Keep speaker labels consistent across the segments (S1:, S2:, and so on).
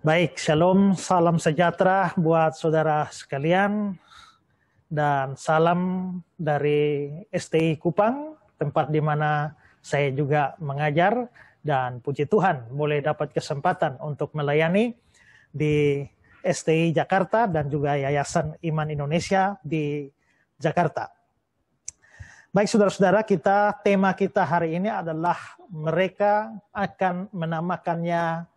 S1: Baik, shalom, salam sejahtera buat saudara sekalian, dan salam dari STI Kupang, tempat di mana saya juga mengajar, dan puji Tuhan boleh dapat kesempatan untuk melayani di STI Jakarta dan juga Yayasan Iman Indonesia di Jakarta. Baik saudara-saudara, tema kita hari ini adalah mereka akan menamakannya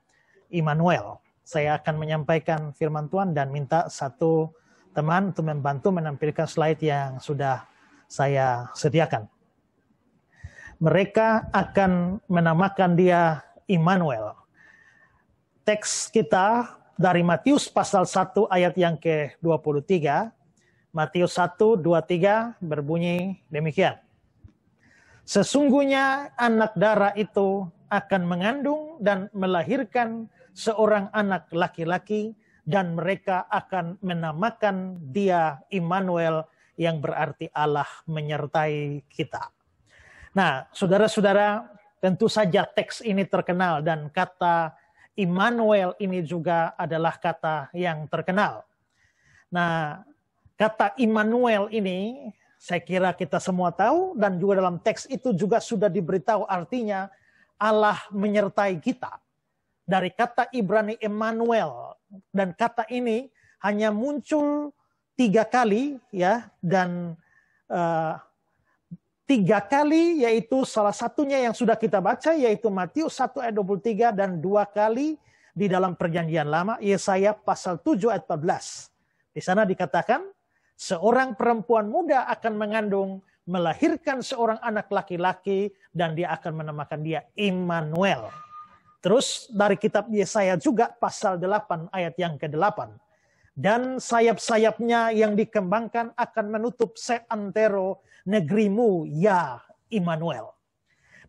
S1: Immanuel. Saya akan menyampaikan firman Tuhan dan minta satu teman untuk membantu menampilkan slide yang sudah saya sediakan. Mereka akan menamakan dia Immanuel. Teks kita dari Matius pasal 1 ayat yang ke-23. Matius 1:23 berbunyi demikian. Sesungguhnya anak darah itu akan mengandung dan melahirkan seorang anak laki-laki, dan mereka akan menamakan dia Immanuel, yang berarti Allah menyertai kita. Nah, saudara-saudara, tentu saja teks ini terkenal dan kata Immanuel ini juga adalah kata yang terkenal. Nah, kata Immanuel ini saya kira kita semua tahu, dan juga dalam teks itu juga sudah diberitahu artinya Allah menyertai kita. Dari kata Ibrani Emmanuel, dan kata ini hanya muncul 3 kali ya, dan 3 kali yaitu salah satunya yang sudah kita baca yaitu Matius 1 ayat 23, dan 2 kali di dalam Perjanjian Lama, Yesaya pasal 7 ayat 14. Di sana dikatakan seorang perempuan muda akan mengandung, melahirkan seorang anak laki-laki, dan dia akan menamakan dia Immanuel. Terus dari kitab Yesaya juga pasal 8 ayat yang ke-8. Dan sayap-sayapnya yang dikembangkan akan menutup seantero negerimu, ya Immanuel.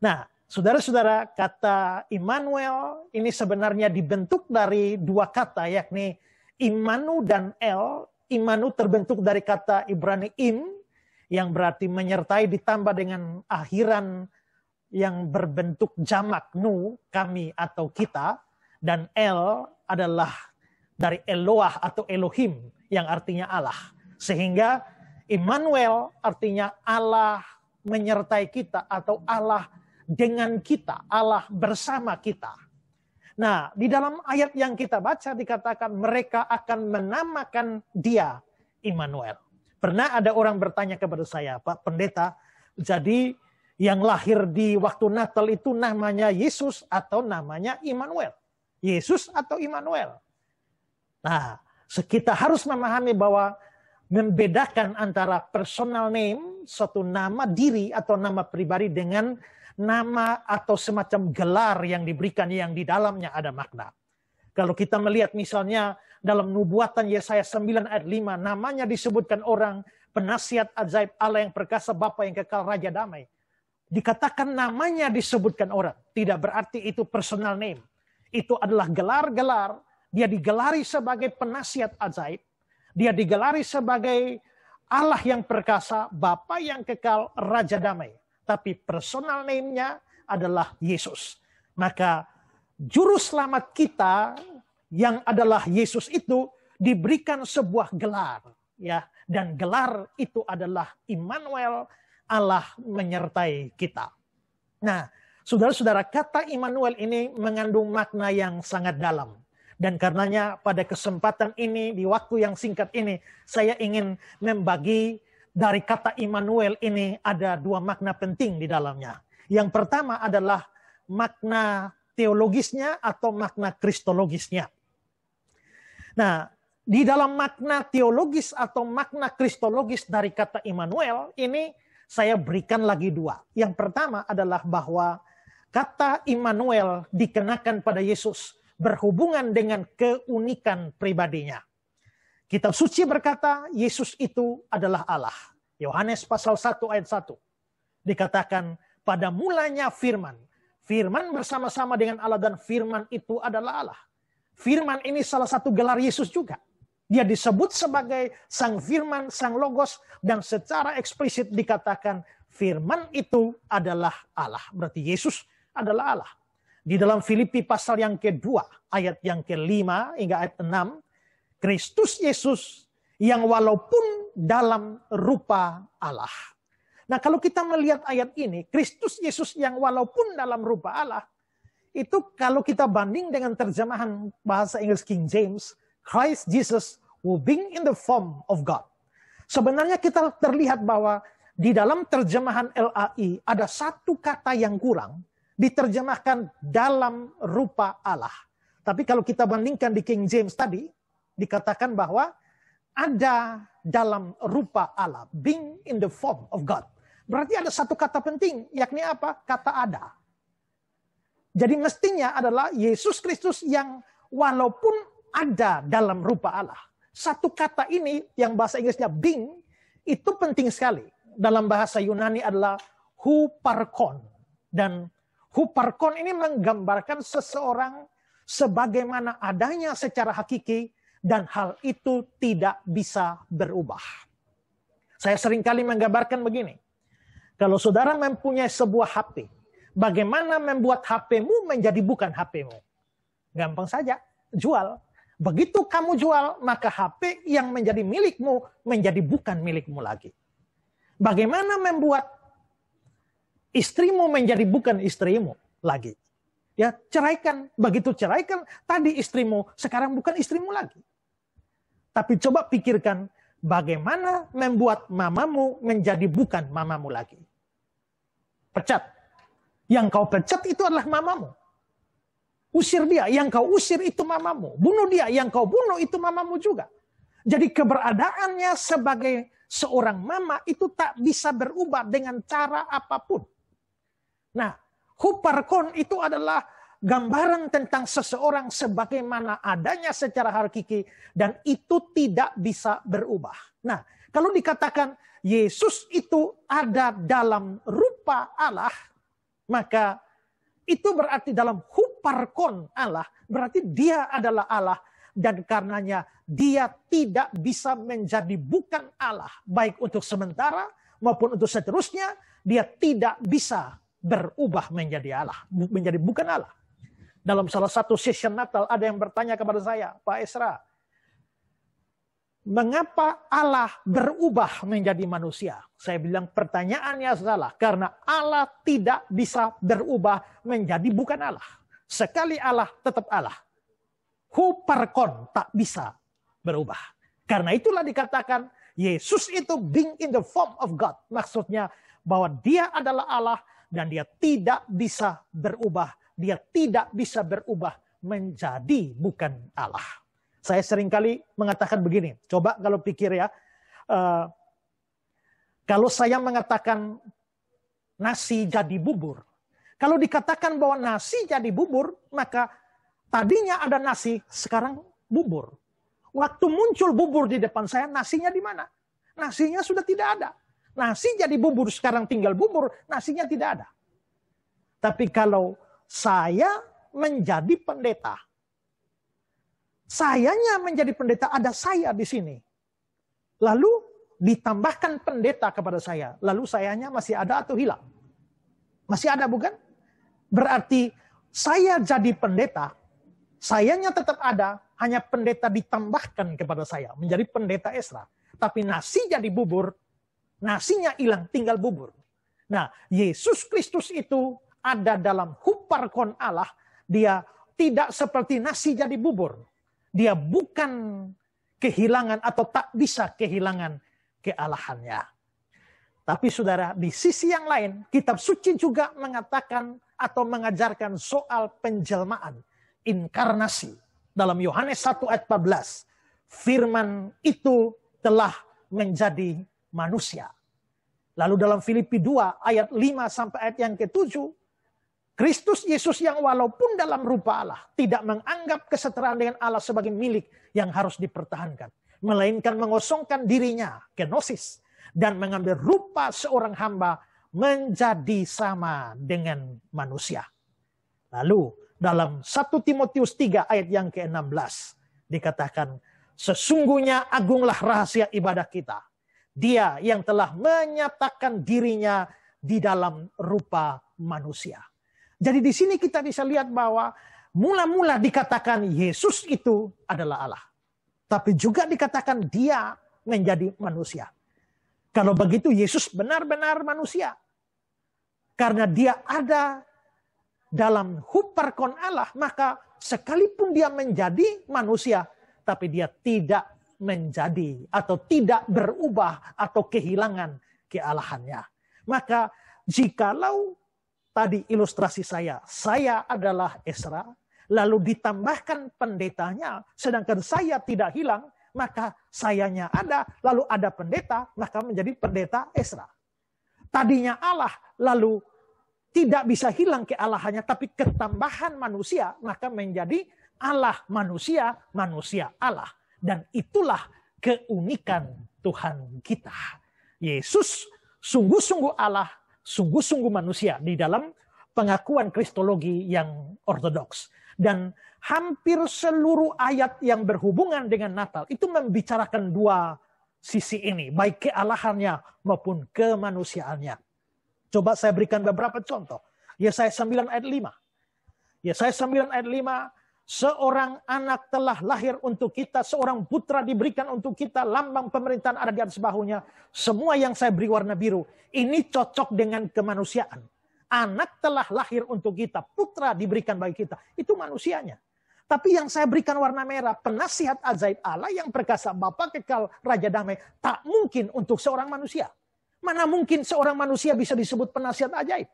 S1: Nah, saudara-saudara, kata Immanuel ini sebenarnya dibentuk dari 2 kata, yakni Immanu dan El. Immanu terbentuk dari kata Ibrani im, yang berarti menyertai, ditambah dengan akhiran yang berbentuk jamak nu, kami atau kita, dan El adalah dari Eloah atau Elohim yang artinya Allah. Sehingga Immanuel artinya Allah menyertai kita atau Allah dengan kita, Allah bersama kita. Nah, di dalam ayat yang kita baca dikatakan mereka akan menamakan dia Immanuel. Pernah ada orang bertanya kepada saya, Pak Pendeta, jadi yang lahir di waktu Natal itu namanya Yesus atau namanya Immanuel? Yesus atau Immanuel? Nah, kita harus memahami bahwa membedakan antara personal name, suatu nama diri atau nama pribadi, dengan nama atau semacam gelar yang diberikan yang di dalamnya ada makna. Kalau kita melihat misalnya dalam nubuatan Yesaya 9 ayat 5, namanya disebutkan orang, penasihat ajaib, Allah yang perkasa, Bapa yang kekal, Raja damai. Dikatakan namanya disebutkan orang, tidak berarti itu personal name. Itu adalah gelar-gelar. Dia digelari sebagai penasihat ajaib. Dia digelari sebagai Allah yang perkasa, Bapa yang kekal, Raja damai. Tapi personal name-nya adalah Yesus. Maka juru selamat kita yang adalah Yesus itu diberikan sebuah gelar, ya, dan gelar itu adalah Immanuel, Allah menyertai kita. Nah, saudara-saudara, kata Immanuel ini mengandung makna yang sangat dalam. Dan karenanya pada kesempatan ini, di waktu yang singkat ini, saya ingin membagi dari kata Immanuel ini ada 2 makna penting di dalamnya. Yang pertama adalah makna teologisnya atau makna kristologisnya. Nah, di dalam makna teologis atau makna kristologis dari kata Immanuel ini, saya berikan lagi 2. Yang pertama adalah bahwa kata Immanuel dikenakan pada Yesus berhubungan dengan keunikan pribadinya. Kitab suci berkata Yesus itu adalah Allah. Yohanes pasal 1 ayat 1. Dikatakan pada mulanya firman. Firman bersama-sama dengan Allah, dan firman itu adalah Allah. Firman ini salah satu gelar Yesus juga. Dia disebut sebagai sang firman, sang logos, dan secara eksplisit dikatakan firman itu adalah Allah. Berarti Yesus adalah Allah. Di dalam Filipi pasal yang kedua, ayat yang kelima hingga ayat 6, Kristus Yesus yang walaupun dalam rupa Allah. Nah, kalau kita melihat ayat ini, Kristus Yesus yang walaupun dalam rupa Allah, itu kalau kita banding dengan terjemahan bahasa Inggris King James, Christ Jesus who being in the form of God. Sebenarnya kita terlihat bahwa di dalam terjemahan LAI ada satu kata yang kurang, diterjemahkan dalam rupa Allah. Tapi kalau kita bandingkan di King James tadi, dikatakan bahwa ada dalam rupa Allah, being in the form of God. Berarti ada satu kata penting, yakni apa? Kata ada. Jadi mestinya adalah Yesus Kristus yang walaupun ada dalam rupa Allah. Satu kata ini yang bahasa Inggrisnya being, itu penting sekali. Dalam bahasa Yunani adalah huparkon. Dan huparkon ini menggambarkan seseorang sebagaimana adanya secara hakiki dan hal itu tidak bisa berubah. Saya seringkali menggambarkan begini. Kalau saudara mempunyai sebuah HP, bagaimana membuat HP-mu menjadi bukan HP-mu? Gampang saja, jual. Begitu kamu jual, maka HP yang menjadi milikmu menjadi bukan milikmu lagi. Bagaimana membuat istrimu menjadi bukan istrimu lagi? Ya, ceraikan. Begitu ceraikan, tadi istrimu, sekarang bukan istrimu lagi. Tapi coba pikirkan, bagaimana membuat mamamu menjadi bukan mamamu lagi? Pecat. Yang kau pecat itu adalah mamamu. Usir dia, yang kau usir itu mamamu. Bunuh dia, yang kau bunuh itu mamamu juga. Jadi keberadaannya sebagai seorang mama itu tak bisa berubah dengan cara apapun. Nah, huparkon itu adalah gambaran tentang seseorang sebagaimana adanya secara hakiki dan itu tidak bisa berubah. Nah, kalau dikatakan Yesus itu ada dalam rupa Allah, maka itu berarti dalam huparkon Allah, berarti dia adalah Allah dan karenanya dia tidak bisa menjadi bukan Allah, baik untuk sementara maupun untuk seterusnya, dia tidak bisa berubah menjadi Allah, menjadi bukan Allah. Dalam salah satu session Natal ada yang bertanya kepada saya, Pak Esra, mengapa Allah berubah menjadi manusia? Saya bilang pertanyaannya salah, karena Allah tidak bisa berubah menjadi bukan Allah. Sekali Allah tetap Allah. Huparkon tak bisa berubah. Karena itulah dikatakan Yesus itu being in the form of God. Maksudnya bahwa dia adalah Allah dan dia tidak bisa berubah. Dia tidak bisa berubah menjadi bukan Allah. Saya seringkali mengatakan begini. Coba kalau pikir ya. Kalau saya mengatakan nasi jadi bubur. Kalau dikatakan bahwa nasi jadi bubur, maka tadinya ada nasi, sekarang bubur. Waktu muncul bubur di depan saya, nasinya di mana? Nasinya sudah tidak ada. Nasi jadi bubur, sekarang tinggal bubur, nasinya tidak ada. Tapi kalau saya menjadi pendeta, sayanya menjadi pendeta, ada saya di sini. Lalu ditambahkan pendeta kepada saya. Lalu sayanya masih ada atau hilang? Masih ada bukan? Berarti saya jadi pendeta, sayanya tetap ada, hanya pendeta ditambahkan kepada saya. Menjadi pendeta Esra. Tapi nasi jadi bubur, nasinya hilang, tinggal bubur. Nah, Yesus Kristus itu ada dalam huparkon Allah. Dia tidak seperti nasi jadi bubur. Dia bukan kehilangan atau tak bisa kehilangan kealahannya. Tapi saudara, di sisi yang lain, kitab suci juga mengatakan atau mengajarkan soal penjelmaan, inkarnasi. Dalam Yohanes 1 ayat 14, firman itu telah menjadi manusia. Lalu dalam Filipi 2 ayat 5 sampai ayat yang ke-7, Kristus Yesus yang walaupun dalam rupa Allah tidak menganggap kesetaraan dengan Allah sebagai milik yang harus dipertahankan. Melainkan mengosongkan dirinya, kenosis, dan mengambil rupa seorang hamba menjadi sama dengan manusia. Lalu dalam 1 Timotius 3 ayat yang ke-16 dikatakan, sesungguhnya agunglah rahasia ibadah kita. Dia yang telah menyatakan dirinya di dalam rupa manusia. Jadi di sini kita bisa lihat bahwa mula-mula dikatakan Yesus itu adalah Allah. Tapi juga dikatakan dia menjadi manusia. Kalau begitu Yesus benar-benar manusia. Karena dia ada dalam huparkon Allah, maka sekalipun dia menjadi manusia, tapi dia tidak menjadi atau tidak berubah atau kehilangan kealahannya. Maka jikalau tadi ilustrasi saya adalah Ezra, lalu ditambahkan pendetanya, sedangkan saya tidak hilang, maka sayanya ada, lalu ada pendeta, maka menjadi pendeta Ezra. Tadinya Allah, lalu tidak bisa hilang kealahannya, tapi ketambahan manusia, maka menjadi Allah manusia, manusia Allah. Dan itulah keunikan Tuhan kita. Yesus sungguh-sungguh Allah, sungguh-sungguh manusia di dalam pengakuan kristologi yang ortodoks. Dan hampir seluruh ayat yang berhubungan dengan Natal itu membicarakan dua sisi ini, baik kealahannya maupun kemanusiaannya. Coba saya berikan beberapa contoh. Yesaya 9 ayat 5. Yesaya 9 ayat 5, seorang anak telah lahir untuk kita, seorang putra diberikan untuk kita, lambang pemerintahan ada di atas bahunya. Semua yang saya beri warna biru, ini cocok dengan kemanusiaan. Anak telah lahir untuk kita, putra diberikan bagi kita. Itu manusianya. Tapi yang saya berikan warna merah, penasihat ajaib Allah yang perkasa, Bapa kekal, Raja damai, tak mungkin untuk seorang manusia. Mana mungkin seorang manusia bisa disebut penasihat ajaib?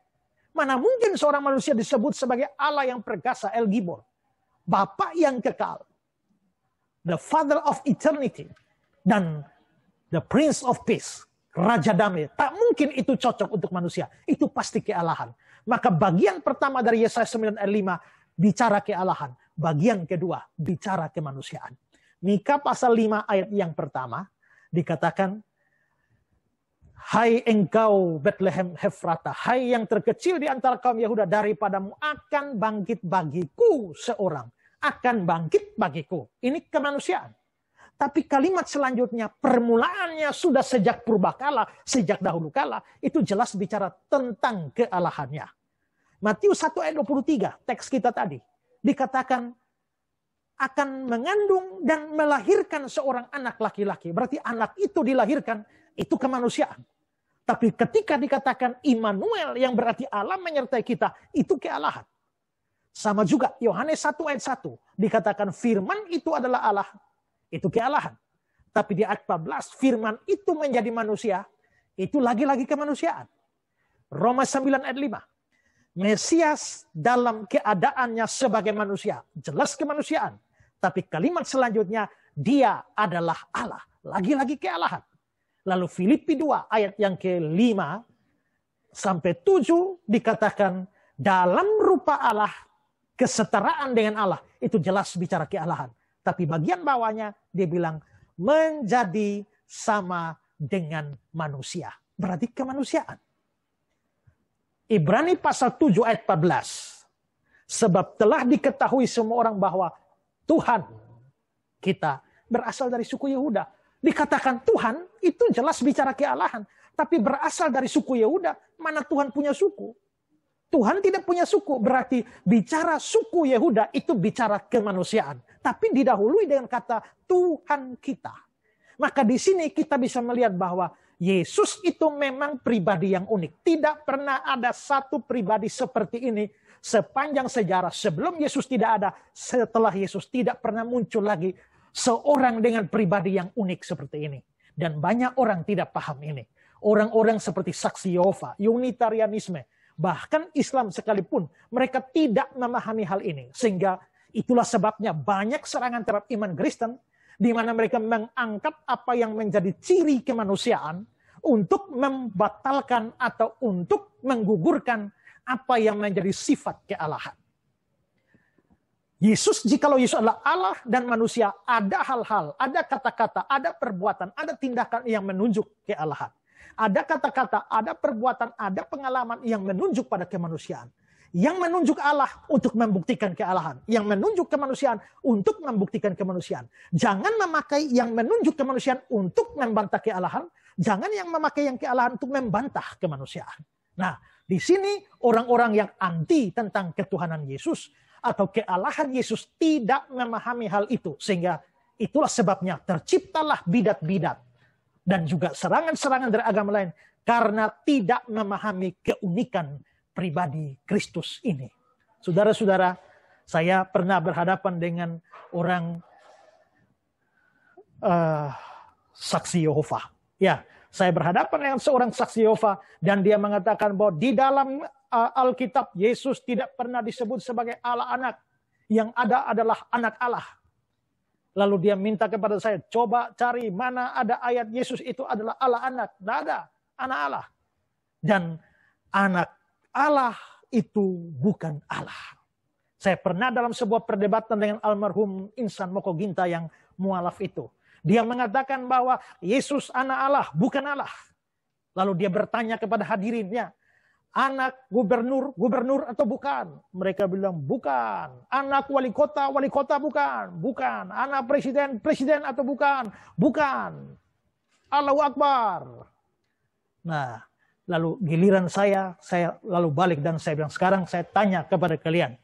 S1: Mana mungkin seorang manusia disebut sebagai Allah yang perkasa, El Gibor? Bapa yang kekal. The Father of Eternity. Dan the Prince of Peace. Raja damai. Tak mungkin itu cocok untuk manusia. Itu pasti kealahan. Maka bagian pertama dari Yesaya 9 ayat 5 bicara kealahan. Bagian kedua bicara kemanusiaan. Mika pasal 5 ayat yang pertama dikatakan, hai engkau Bethlehem Hefrata, hai yang terkecil di antara kaum Yehuda, daripadamu akan bangkit bagiku seorang. Akan bangkit bagiku. Ini kemanusiaan. Tapi kalimat selanjutnya, permulaannya sudah sejak purbakala, sejak dahulu kala, itu jelas bicara tentang kealahannya. Matius 1 ayat 23, teks kita tadi, dikatakan akan mengandung dan melahirkan seorang anak laki-laki. Berarti anak itu dilahirkan, itu kemanusiaan. Tapi ketika dikatakan Immanuel yang berarti Allah menyertai kita, itu kealahan. Sama juga Yohanes 1 ayat 1 dikatakan firman itu adalah Allah, itu kealahan. Tapi di ayat 14 firman itu menjadi manusia, itu lagi-lagi kemanusiaan. Roma 9 ayat 5. Mesias dalam keadaannya sebagai manusia, jelas kemanusiaan. Tapi kalimat selanjutnya dia adalah Allah, lagi-lagi kealahan. Lalu Filipi 2 ayat yang ke-5 sampai 7 dikatakan dalam rupa Allah, kesetaraan dengan Allah. Itu jelas bicara kealahan. Tapi bagian bawahnya dia bilang menjadi sama dengan manusia. Berarti kemanusiaan. Ibrani pasal 7 ayat 14. Sebab telah diketahui semua orang bahwa Tuhan kita berasal dari suku Yehuda. Dikatakan Tuhan itu jelas bicara kealahan. Tapi berasal dari suku Yehuda. Mana Tuhan punya suku? Tuhan tidak punya suku. Berarti bicara suku Yehuda itu bicara kemanusiaan. Tapi didahului dengan kata Tuhan kita. Maka di sini kita bisa melihat bahwa Yesus itu memang pribadi yang unik. Tidak pernah ada satu pribadi seperti ini sepanjang sejarah. Sebelum Yesus tidak ada, setelah Yesus tidak pernah muncul lagi seorang dengan pribadi yang unik seperti ini. Dan banyak orang tidak paham ini. Orang-orang seperti Saksi Yehova, Unitarianisme, bahkan Islam sekalipun, mereka tidak memahami hal ini. Sehingga itulah sebabnya banyak serangan terhadap iman Kristen, di mana mereka mengangkat apa yang menjadi ciri kemanusiaan untuk membatalkan atau untuk menggugurkan apa yang menjadi sifat kealahan. Yesus, jikalau Yesus adalah Allah dan manusia, ada hal-hal, ada kata-kata, ada perbuatan, ada tindakan yang menunjuk kealahan. Ada kata-kata, ada perbuatan, ada pengalaman yang menunjuk pada kemanusiaan. Yang menunjuk Allah untuk membuktikan kealahan. Yang menunjuk kemanusiaan untuk membuktikan kemanusiaan. Jangan memakai yang menunjuk kemanusiaan untuk membantah kealahan. Jangan yang memakai yang kealahan untuk membantah kemanusiaan. Nah, di sini orang-orang yang anti tentang ketuhanan Yesus atau kealahan Yesus tidak memahami hal itu. Sehingga itulah sebabnya terciptalah bidat-bidat dan juga serangan-serangan dari agama lain karena tidak memahami keunikan pribadi Kristus ini. Saudara-saudara, saya pernah berhadapan dengan orang saksi Yehova. Ya, saya berhadapan dengan seorang saksi Yehova dan dia mengatakan bahwa di dalam Alkitab Yesus tidak pernah disebut sebagai Allah anak. Yang ada adalah anak Allah. Lalu dia minta kepada saya, coba cari mana ada ayat Yesus itu adalah Allah anak. Tidak ada, anak Allah. Dan anak Allah itu bukan Allah. Saya pernah dalam sebuah perdebatan dengan almarhum Insan Moko Ginta yang mualaf itu. Dia mengatakan bahwa Yesus anak Allah, bukan Allah. Lalu dia bertanya kepada hadirinnya, anak gubernur atau bukan? Mereka bilang bukan. Anak wali kota bukan. Bukan. Anak presiden atau bukan? Bukan. Allahu Akbar. Nah, lalu giliran saya lalu balik dan saya bilang, sekarang saya tanya kepada kalian.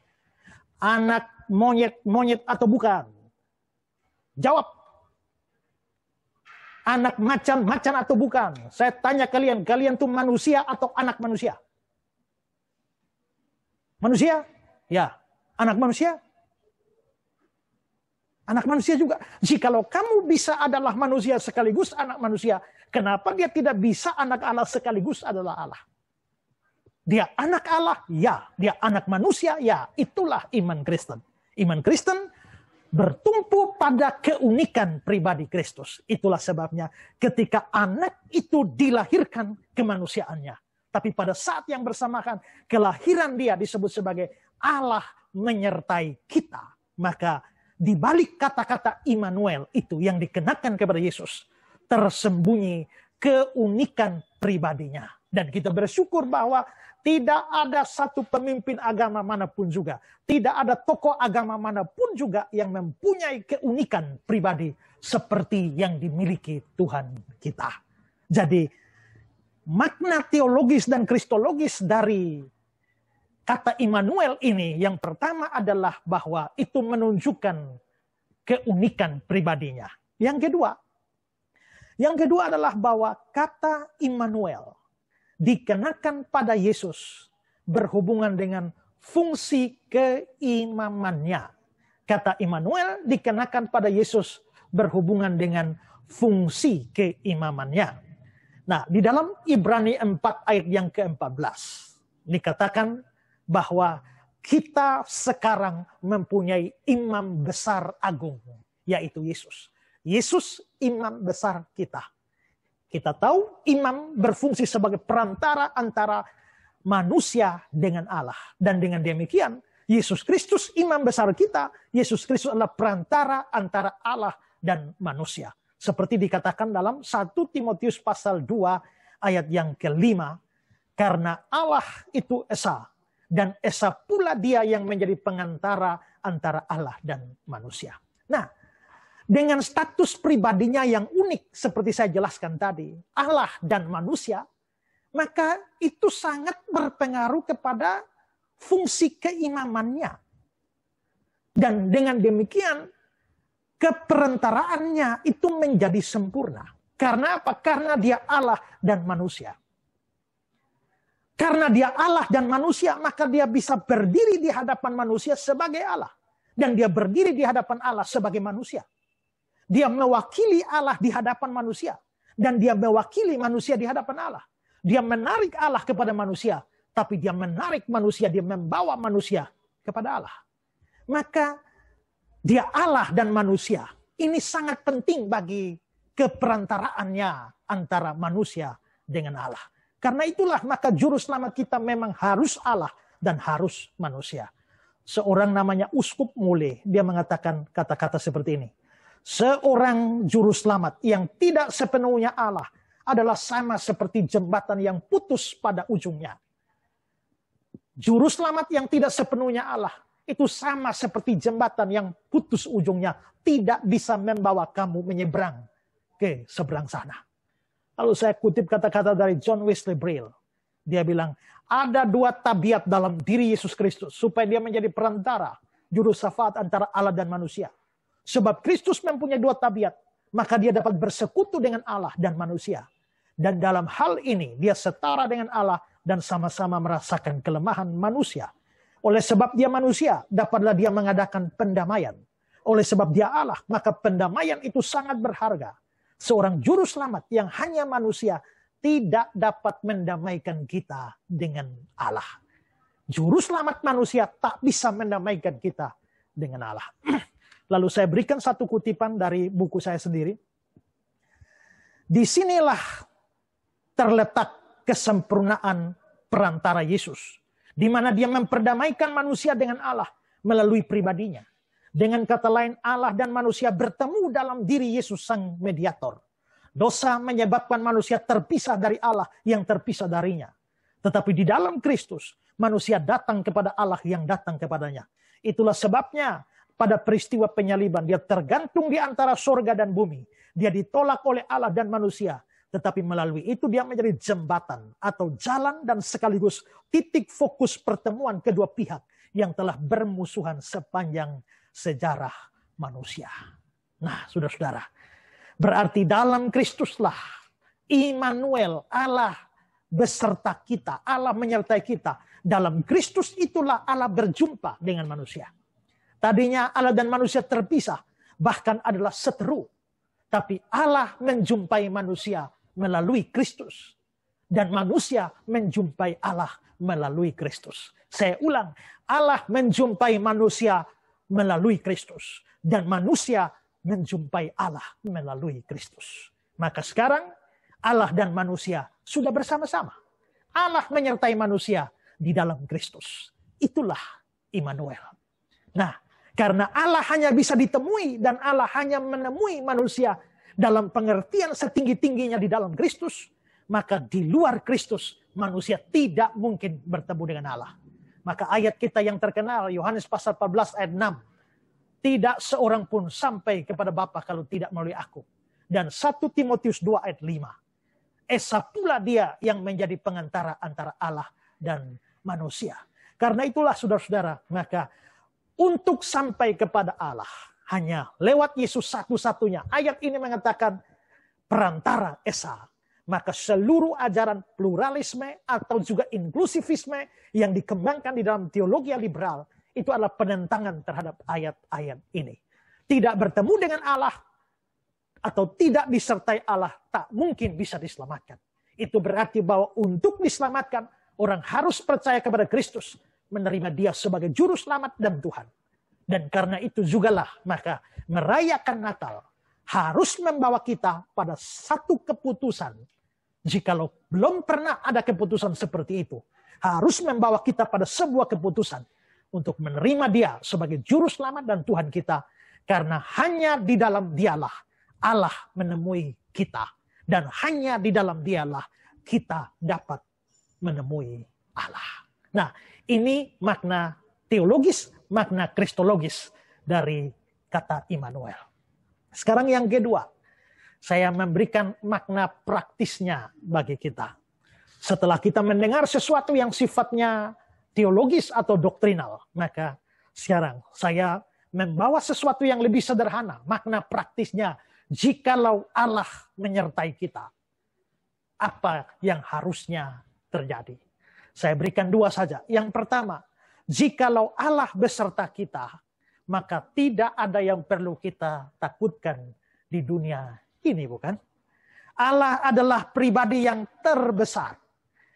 S1: Anak monyet atau bukan? Jawab. Anak macan atau bukan? Saya tanya kalian tuh manusia atau anak manusia? Manusia? Ya. Anak manusia? Anak manusia juga. Jikalau kamu bisa adalah manusia sekaligus anak manusia, kenapa dia tidak bisa anak Allah sekaligus adalah Allah? Dia anak Allah, ya. Dia anak manusia, ya. Itulah iman Kristen. Iman Kristen bertumpu pada keunikan pribadi Kristus. Itulah sebabnya ketika anak itu dilahirkan kemanusiaannya. Tapi pada saat yang bersamaan kelahiran dia disebut sebagai Allah menyertai kita. Maka di balik kata-kata Immanuel itu yang dikenakan kepada Yesus tersembunyi keunikan pribadinya. Dan kita bersyukur bahwa tidak ada satu pemimpin agama manapun juga, tidak ada tokoh agama manapun juga yang mempunyai keunikan pribadi seperti yang dimiliki Tuhan kita. Jadi makna teologis dan kristologis dari kata Immanuel ini yang pertama adalah bahwa itu menunjukkan keunikan pribadinya. Yang kedua adalah bahwa kata Immanuel dikenakan pada Yesus berhubungan dengan fungsi keimamannya. Kata Immanuel dikenakan pada Yesus berhubungan dengan fungsi keimamannya. Nah, di dalam Ibrani 4 ayat yang ke-14 dikatakan bahwa kita sekarang mempunyai imam besar agung, yaitu Yesus. Yesus imam besar kita. Kita tahu imam berfungsi sebagai perantara antara manusia dengan Allah. Dan dengan demikian, Yesus Kristus imam besar kita. Yesus Kristus adalah perantara antara Allah dan manusia. Seperti dikatakan dalam 1 Timotius pasal 2 ayat yang ke-5. Karena Allah itu Esa. Dan Esa pula dia yang menjadi pengantara antara Allah dan manusia. Nah, dengan status pribadinya yang unik seperti saya jelaskan tadi, Allah dan manusia, maka itu sangat berpengaruh kepada fungsi keimamannya. Dan dengan demikian, keperantaraannya itu menjadi sempurna. Karena apa? Karena dia Allah dan manusia. Karena dia Allah dan manusia, maka dia bisa berdiri di hadapan manusia sebagai Allah. Dan dia berdiri di hadapan Allah sebagai manusia. Dia mewakili Allah di hadapan manusia. Dan dia mewakili manusia di hadapan Allah. Dia menarik Allah kepada manusia. Tapi dia menarik manusia, dia membawa manusia kepada Allah. Maka dia Allah dan manusia. Ini sangat penting bagi keperantaraannya antara manusia dengan Allah. Karena itulah maka juru selamat kita memang harus Allah dan harus manusia. Seorang namanya Uskup Mule, dia mengatakan kata-kata seperti ini. Seorang juru selamat yang tidak sepenuhnya Allah adalah sama seperti jembatan yang putus pada ujungnya. Juru selamat yang tidak sepenuhnya Allah itu sama seperti jembatan yang putus ujungnya, tidak bisa membawa kamu menyeberang ke seberang sana. Lalu saya kutip kata-kata dari John Wesley Brill. Dia bilang, ada dua tabiat dalam diri Yesus Kristus. Supaya dia menjadi perantara, juru syafaat antara Allah dan manusia. Sebab Kristus mempunyai dua tabiat. Maka dia dapat bersekutu dengan Allah dan manusia. Dan dalam hal ini, dia setara dengan Allah dan sama-sama merasakan kelemahan manusia. Oleh sebab dia manusia, dapatlah dia mengadakan pendamaian. Oleh sebab dia Allah, maka pendamaian itu sangat berharga. Seorang juru selamat yang hanya manusia tidak dapat mendamaikan kita dengan Allah. Juru selamat manusia tak bisa mendamaikan kita dengan Allah. Lalu saya berikan satu kutipan dari buku saya sendiri. Disinilah terletak kesempurnaan perantara Yesus. Di mana dia memperdamaikan manusia dengan Allah melalui pribadinya. Dengan kata lain, Allah dan manusia bertemu dalam diri Yesus sang mediator. Dosa menyebabkan manusia terpisah dari Allah yang terpisah darinya. Tetapi di dalam Kristus, manusia datang kepada Allah yang datang kepadanya. Itulah sebabnya pada peristiwa penyaliban, dia tergantung di antara surga dan bumi. Dia ditolak oleh Allah dan manusia. Tetapi melalui itu dia menjadi jembatan atau jalan dan sekaligus titik fokus pertemuan kedua pihak yang telah bermusuhan sepanjang sejarah manusia. Nah, saudara-saudara, berarti dalam Kristuslah Immanuel, Allah beserta kita, Allah menyertai kita. Dalam Kristus itulah Allah berjumpa dengan manusia. Tadinya Allah dan manusia terpisah, bahkan adalah seteru. Tapi Allah menjumpai manusia melalui Kristus. Dan manusia menjumpai Allah melalui Kristus. Saya ulang, Allah menjumpai manusia melalui Kristus. Dan manusia menjumpai Allah melalui Kristus. Maka sekarang Allah dan manusia sudah bersama-sama. Allah menyertai manusia di dalam Kristus. Itulah Immanuel. Nah, karena Allah hanya bisa ditemui dan Allah hanya menemui manusia dalam pengertian setinggi-tingginya di dalam Kristus, maka di luar Kristus manusia tidak mungkin bertemu dengan Allah. Maka ayat kita yang terkenal, Yohanes pasal 14 ayat 6. Tidak seorang pun sampai kepada Bapa kalau tidak melalui aku. Dan 1 Timotius 2 ayat 5. Esa pula dia yang menjadi pengantara antara Allah dan manusia. Karena itulah saudara-saudara, maka untuk sampai kepada Allah hanya lewat Yesus satu-satunya. Ayat ini mengatakan perantara Esa. Maka seluruh ajaran pluralisme atau juga inklusivisme yang dikembangkan di dalam teologi liberal itu adalah penentangan terhadap ayat-ayat ini. Tidak bertemu dengan Allah atau tidak disertai Allah tak mungkin bisa diselamatkan. Itu berarti bahwa untuk diselamatkan orang harus percaya kepada Kristus, menerima Dia sebagai juru selamat dan Tuhan. Dan karena itu jugalah maka merayakan Natal harus membawa kita pada satu keputusan. Jikalau belum pernah ada keputusan seperti itu, harus membawa kita pada sebuah keputusan untuk menerima Dia sebagai juru selamat dan Tuhan kita. Karena hanya di dalam Dialah Allah menemui kita. Dan hanya di dalam Dialah kita dapat menemui Allah. Nah, ini makna teologis, makna kristologis dari kata Immanuel. Sekarang yang kedua, saya memberikan makna praktisnya bagi kita. Setelah kita mendengar sesuatu yang sifatnya teologis atau doktrinal, maka sekarang saya membawa sesuatu yang lebih sederhana, makna praktisnya. Jikalau Allah menyertai kita, apa yang harusnya terjadi? Saya berikan dua saja. Yang pertama, jikalau Allah beserta kita, maka tidak ada yang perlu kita takutkan di dunia ini, bukan? Allah adalah pribadi yang terbesar.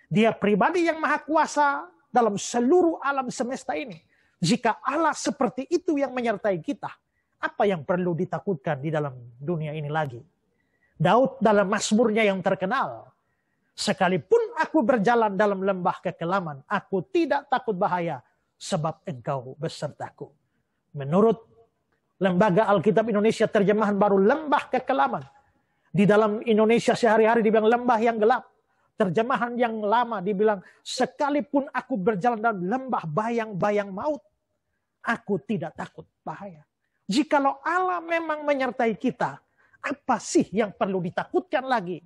S1: Dia pribadi yang maha kuasa dalam seluruh alam semesta ini. Jika Allah seperti itu yang menyertai kita, apa yang perlu ditakutkan di dalam dunia ini lagi? Daud dalam Mazmurnya yang terkenal, sekalipun aku berjalan dalam lembah kekelaman, aku tidak takut bahaya, sebab Engkau besertaku. Menurut Lembaga Alkitab Indonesia terjemahan baru, lembah kekelaman. Di dalam Indonesia sehari-hari dibilang lembah yang gelap. Terjemahan yang lama dibilang, sekalipun aku berjalan dalam lembah bayang-bayang maut, aku tidak takut bahaya. Jikalau Allah memang menyertai kita, apa sih yang perlu ditakutkan lagi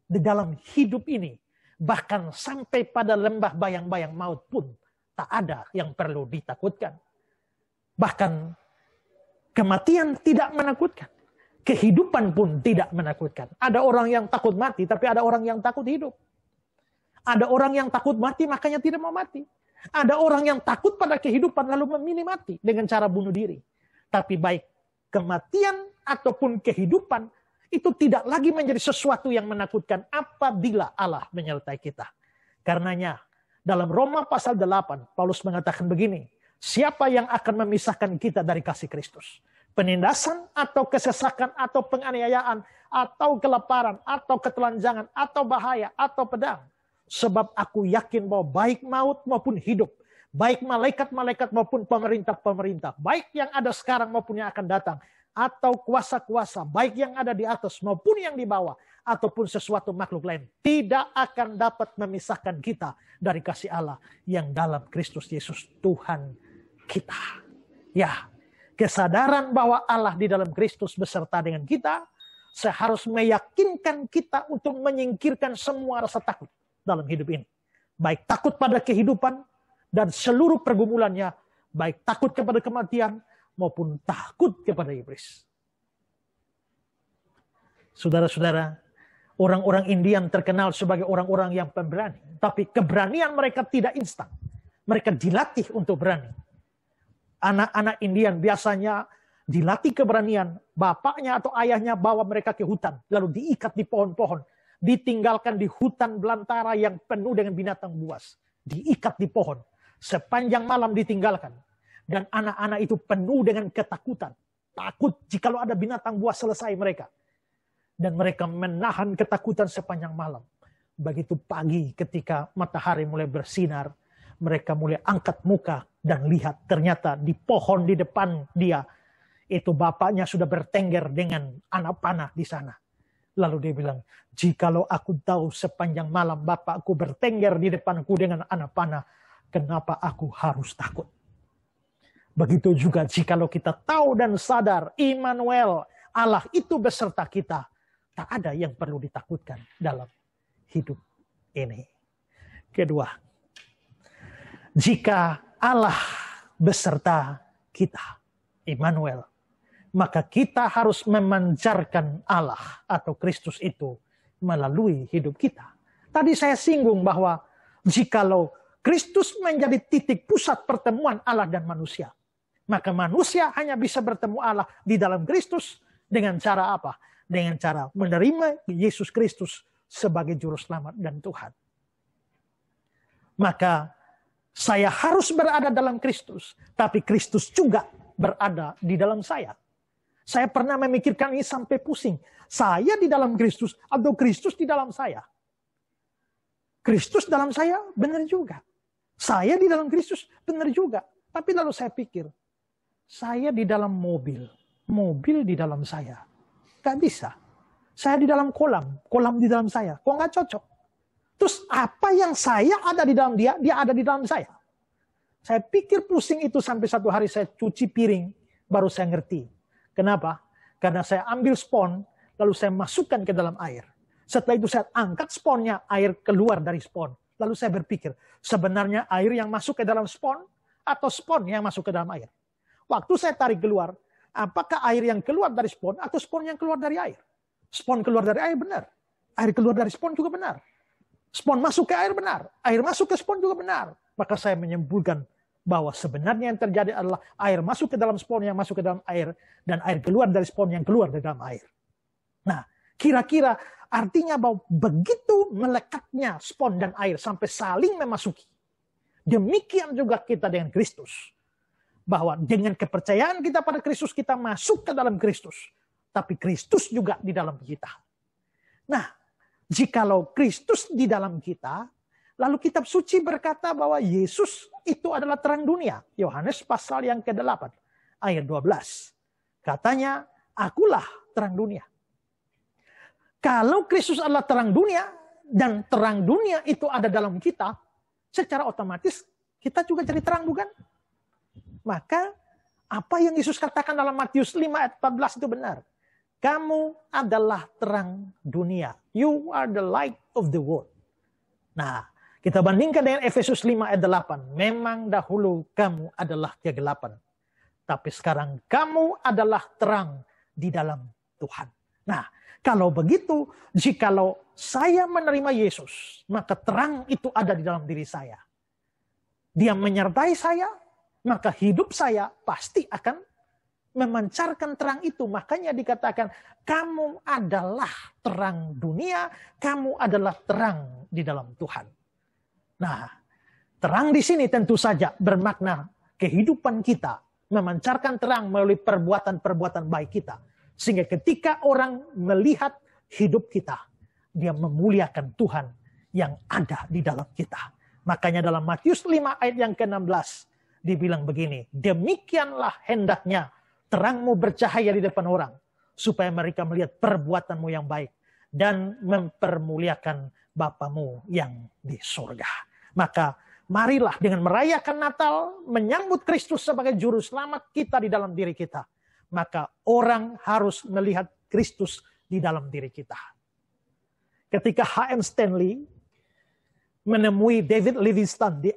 S1: di dalam hidup ini? Bahkan sampai pada lembah bayang-bayang maut pun tak ada yang perlu ditakutkan. Bahkan kematian tidak menakutkan. Kehidupan pun tidak menakutkan. Ada orang yang takut mati, tapi ada orang yang takut hidup. Ada orang yang takut mati, makanya tidak mau mati. Ada orang yang takut pada kehidupan, lalu memilih mati dengan cara bunuh diri. Tapi baik kematian ataupun kehidupan, itu tidak lagi menjadi sesuatu yang menakutkan apabila Allah menyertai kita. Karenanya, dalam Roma pasal 8, Paulus mengatakan begini, siapa yang akan memisahkan kita dari kasih Kristus? Penindasan atau kesesakan atau penganiayaan atau kelaparan atau ketelanjangan atau bahaya atau pedang. Sebab aku yakin bahwa baik maut maupun hidup, baik malaikat-malaikat maupun pemerintah-pemerintah, baik yang ada sekarang maupun yang akan datang, atau kuasa-kuasa, baik yang ada di atas maupun yang di bawah, ataupun sesuatu makhluk lain, tidak akan dapat memisahkan kita dari kasih Allah yang dalam Kristus Yesus Tuhan kita. Ya, kesadaran bahwa Allah di dalam Kristus beserta dengan kita, seharus meyakinkan kita untuk menyingkirkan semua rasa takut dalam hidup ini. Baik takut pada kehidupan dan seluruh pergumulannya, baik takut kepada kematian, maupun takut kepada iblis. Saudara-saudara, orang-orang Indian terkenal sebagai orang-orang yang pemberani. Tapi keberanian mereka tidak instan. Mereka dilatih untuk berani. Anak-anak Indian biasanya dilatih keberanian. Bapaknya atau ayahnya bawa mereka ke hutan. Lalu diikat di pohon-pohon. Ditinggalkan di hutan belantara yang penuh dengan binatang buas. Diikat di pohon. Sepanjang malam ditinggalkan. Dan anak-anak itu penuh dengan ketakutan. Takut jikalau ada binatang buas selesai mereka. Dan mereka menahan ketakutan sepanjang malam. Begitu pagi ketika matahari mulai bersinar. Mereka mulai angkat muka dan lihat ternyata di pohon di depan dia. Itu bapaknya sudah bertengger dengan anak panah di sana. Lalu dia bilang, jikalau aku tahu sepanjang malam bapakku bertengger di depanku dengan anak panah. Kenapa aku harus takut? Begitu juga jikalau kita tahu dan sadar Immanuel, Allah itu beserta kita. Tak ada yang perlu ditakutkan dalam hidup ini. Kedua, jika Allah beserta kita, Immanuel, maka kita harus memancarkan Allah atau Kristus itu melalui hidup kita. Tadi saya singgung bahwa jikalau Kristus menjadi titik pusat pertemuan Allah dan manusia, maka manusia hanya bisa bertemu Allah di dalam Kristus dengan cara apa? Dengan cara menerima Yesus Kristus sebagai juru selamat dan Tuhan. Maka saya harus berada dalam Kristus, tapi Kristus juga berada di dalam saya. Saya pernah memikirkan ini sampai pusing. Saya di dalam Kristus atau Kristus di dalam saya? Kristus dalam saya benar juga. Saya di dalam Kristus benar juga. Tapi lalu saya pikir, saya di dalam mobil di dalam saya. Gak bisa. Saya di dalam kolam di dalam saya. Kok gak cocok? Terus apa yang saya ada di dalam dia ada di dalam saya. Saya pikir pusing itu sampai satu hari saya cuci piring, baru saya ngerti. Kenapa? Karena saya ambil spon, lalu saya masukkan ke dalam air. Setelah itu saya angkat sponnya, air keluar dari spon. Lalu saya berpikir, sebenarnya air yang masuk ke dalam spon atau spon yang masuk ke dalam air? Waktu saya tarik keluar, apakah air yang keluar dari spon atau spon yang keluar dari air? Spon keluar dari air benar. Air keluar dari spon juga benar. Spon masuk ke air benar. Air masuk ke spon juga benar. Maka saya menyimpulkan bahwa sebenarnya yang terjadi adalah air masuk ke dalam spon yang masuk ke dalam air. Dan air keluar dari spon yang keluar dari dalam air. Nah, kira-kira artinya bahwa begitu melekatnya spon dan air sampai saling memasuki. Demikian juga kita dengan Kristus. Bahwa dengan kepercayaan kita pada Kristus, kita masuk ke dalam Kristus. Tapi Kristus juga di dalam kita. Nah, jikalau Kristus di dalam kita, lalu kitab suci berkata bahwa Yesus itu adalah terang dunia. Yohanes pasal yang ke-8, ayat 12. Katanya, akulah terang dunia. Kalau Kristus adalah terang dunia, dan terang dunia itu ada dalam kita, secara otomatis kita juga jadi terang, bukan? Maka apa yang Yesus katakan dalam Matius 5 ayat 14 itu benar. Kamu adalah terang dunia. You are the light of the world. Nah, kita bandingkan dengan Efesus 5 ayat 8. Memang dahulu kamu adalah kegelapan, tapi sekarang kamu adalah terang di dalam Tuhan. Nah, kalau begitu, jikalau saya menerima Yesus, maka terang itu ada di dalam diri saya. Dia menyertai saya, maka hidup saya pasti akan memancarkan terang itu. Makanya dikatakan, kamu adalah terang dunia, kamu adalah terang di dalam Tuhan. Nah, terang di sini tentu saja bermakna kehidupan kita, memancarkan terang melalui perbuatan-perbuatan baik kita. Sehingga ketika orang melihat hidup kita, dia memuliakan Tuhan yang ada di dalam kita. Makanya dalam Matius 5 ayat yang ke-16, dibilang begini, demikianlah hendaknya terangmu bercahaya di depan orang, supaya mereka melihat perbuatanmu yang baik dan mempermuliakan Bapamu yang di surga. Maka marilah dengan merayakan Natal, menyambut Kristus sebagai juru selamat kita di dalam diri kita. Maka orang harus melihat Kristus di dalam diri kita. Ketika H.M. Stanley menemui David Livingstone di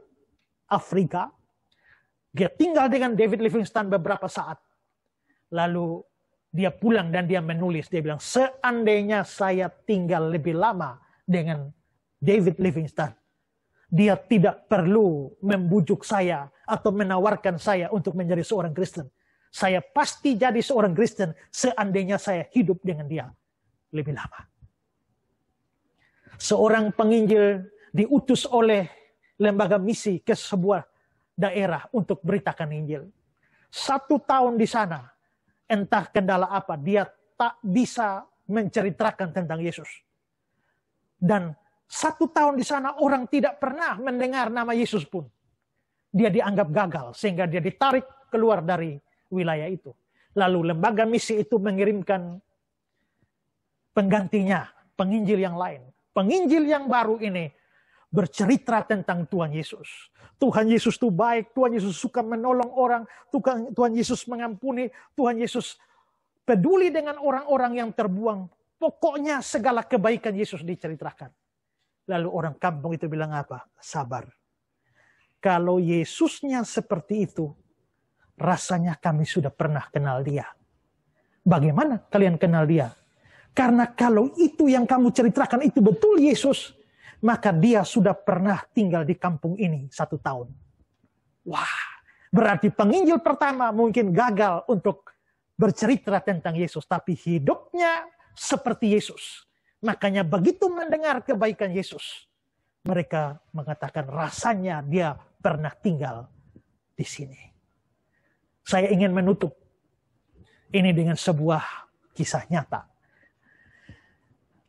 S1: Afrika, dia tinggal dengan David Livingstone beberapa saat. Lalu dia pulang dan dia menulis, dia bilang, seandainya saya tinggal lebih lama dengan David Livingstone, dia tidak perlu membujuk saya atau menawarkan saya untuk menjadi seorang Kristen. Saya pasti jadi seorang Kristen seandainya saya hidup dengan dia lebih lama. Seorang penginjil diutus oleh lembaga misi ke sebuah daerah untuk beritakan Injil. 1 tahun di sana, entah kendala apa, dia tak bisa menceritakan tentang Yesus. Dan 1 tahun di sana orang tidak pernah mendengar nama Yesus pun. Dia dianggap gagal sehingga dia ditarik keluar dari wilayah itu. Lalu lembaga misi itu mengirimkan penggantinya, penginjil yang lain. Penginjil yang baru ini bercerita tentang Tuhan Yesus. Tuhan Yesus itu baik, Tuhan Yesus suka menolong orang, Tuhan Yesus mengampuni, Tuhan Yesus peduli dengan orang-orang yang terbuang. Pokoknya segala kebaikan Yesus diceritakan. Lalu orang kampung itu bilang apa? Sabar. Kalau Yesusnya seperti itu, rasanya kami sudah pernah kenal dia. Bagaimana kalian kenal dia? Karena kalau itu yang kamu ceritakan itu betul Yesus, maka dia sudah pernah tinggal di kampung ini 1 tahun. Wah, berarti penginjil pertama mungkin gagal untuk bercerita tentang Yesus, tapi hidupnya seperti Yesus. Makanya begitu mendengar kebaikan Yesus, mereka mengatakan rasanya dia pernah tinggal di sini. Saya ingin menutup ini dengan sebuah kisah nyata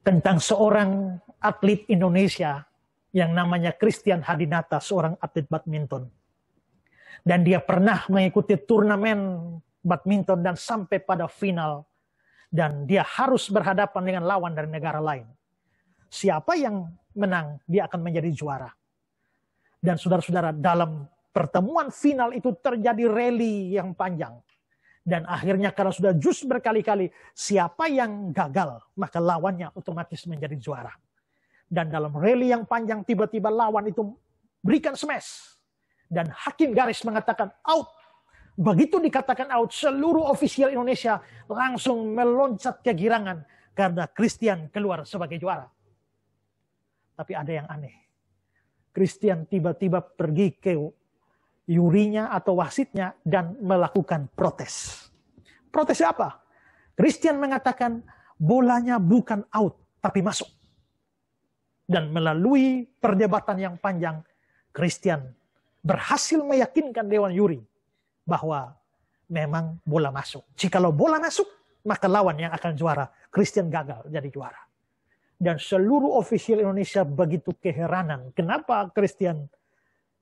S1: tentang seorang atlet Indonesia yang namanya Christian Hadinata, seorang atlet badminton. Dan dia pernah mengikuti turnamen badminton dan sampai pada final. Dan dia harus berhadapan dengan lawan dari negara lain. Siapa yang menang, dia akan menjadi juara. Dan saudara-saudara, dalam pertemuan final itu terjadi rally yang panjang. Dan akhirnya karena sudah jus berkali-kali, siapa yang gagal, maka lawannya otomatis menjadi juara. Dan dalam rally yang panjang, tiba-tiba lawan itu berikan smash. Dan hakim garis mengatakan out. Begitu dikatakan out, seluruh ofisial Indonesia langsung meloncat kegirangan karena Christian keluar sebagai juara. Tapi ada yang aneh. Christian tiba-tiba pergi ke jurinya atau wasitnya dan melakukan protes. Protes apa? Christian mengatakan bolanya bukan out, tapi masuk. Dan melalui perdebatan yang panjang, Christian berhasil meyakinkan Dewan Juri bahwa memang bola masuk. Jikalau bola masuk, maka lawan yang akan juara. Christian gagal jadi juara. Dan seluruh ofisial Indonesia begitu keheranan. Kenapa Christian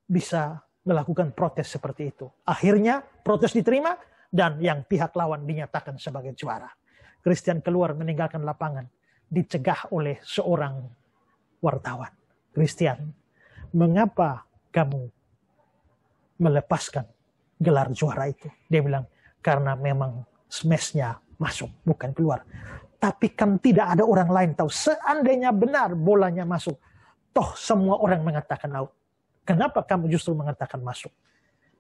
S1: bisa melakukan protes seperti itu? Akhirnya protes diterima dan yang pihak lawan dinyatakan sebagai juara. Christian keluar meninggalkan lapangan. Dicegah oleh seorang wartawan. Christian, mengapa kamu melepaskan gelar juara itu? Dia bilang, karena memang smashnya masuk, bukan keluar. Tapi kan tidak ada orang lain tahu. Seandainya benar bolanya masuk, Toh semua orang mengatakan out. Kenapa kamu justru mengatakan masuk?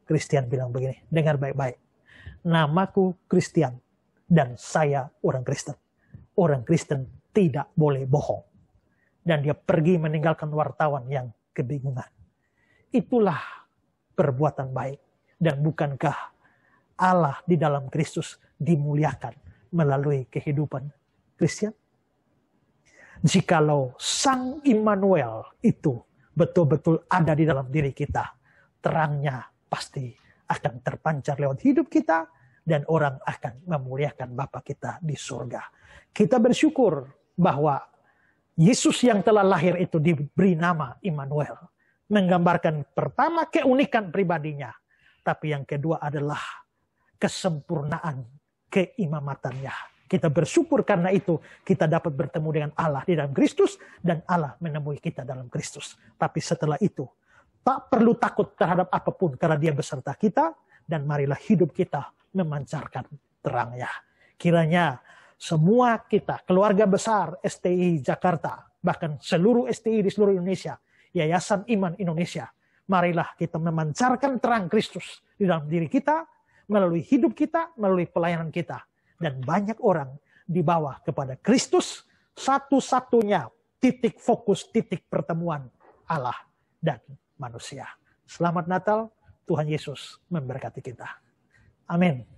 S1: Christian bilang begini, dengar baik-baik. Namaku Christian dan saya orang Kristen. Orang Kristen tidak boleh bohong. Dan dia pergi meninggalkan wartawan yang kebingungan. Itulah perbuatan baik. Dan bukankah Allah di dalam Kristus dimuliakan melalui kehidupan Kristen? Jikalau Sang Immanuel itu betul-betul ada di dalam diri kita, terangnya pasti akan terpancar lewat hidup kita dan orang akan memuliakan Bapa kita di surga. Kita bersyukur bahwa Yesus yang telah lahir itu diberi nama Immanuel. Menggambarkan pertama keunikan pribadinya, tapi yang kedua adalah kesempurnaan keimamatannya. Kita bersyukur karena itu kita dapat bertemu dengan Allah di dalam Kristus dan Allah menemui kita dalam Kristus. Tapi setelah itu tak perlu takut terhadap apapun karena Dia beserta kita dan marilah hidup kita memancarkan terangnya. Kiranya semua kita, keluarga besar STI Jakarta, bahkan seluruh STI di seluruh Indonesia, Yayasan Iman Indonesia, marilah kita memancarkan terang Kristus di dalam diri kita, melalui hidup kita, melalui pelayanan kita. Dan banyak orang dibawa kepada Kristus, satu-satunya titik fokus, titik pertemuan Allah dan manusia. Selamat Natal, Tuhan Yesus memberkati kita. Amin.